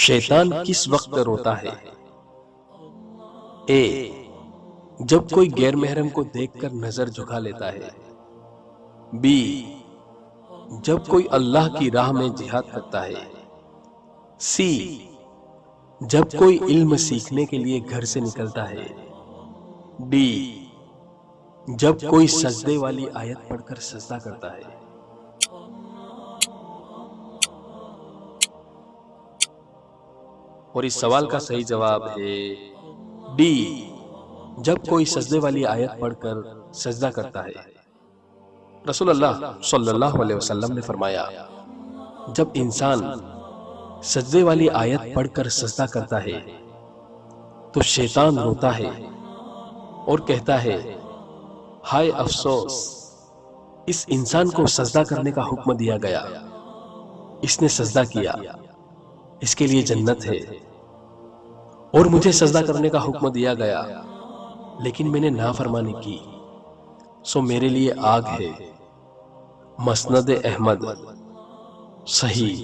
شیطان کس وقت روتا ہے؟ اے جب کوئی غیر محرم کو دیکھ کر نظر جھکا لیتا ہے۔ بی جب کوئی اللہ کی راہ میں جہاد کرتا ہے۔ سی جب کوئی علم سیکھنے کے لیے گھر سے نکلتا ہے۔ ڈی جب کوئی سجدے والی آیت پڑھ کر سجدہ کرتا ہے۔ اور اس سوال کا صحیح جواب ہے ڈی، جب کوئی سجدے والی آیت پڑھ کر سجدہ کرتا ہے۔ رسول اللہ صلی اللہ علیہ وسلم نے فرمایا، جب انسان سجدے والی آیت پڑھ کر سجدہ کرتا ہے تو شیطان روتا ہے اور کہتا ہے، ہائے افسوس، اس انسان کو سجدہ کرنے کا حکم دیا گیا، اس نے سجدہ کیا، اس کے لیے جنت ہے، اور مجھے سجدہ کرنے کا حکم دیا گیا لیکن میں نے نافرمانی کی، سو میرے لیے آگ ہے۔ مسند احمد، صحیح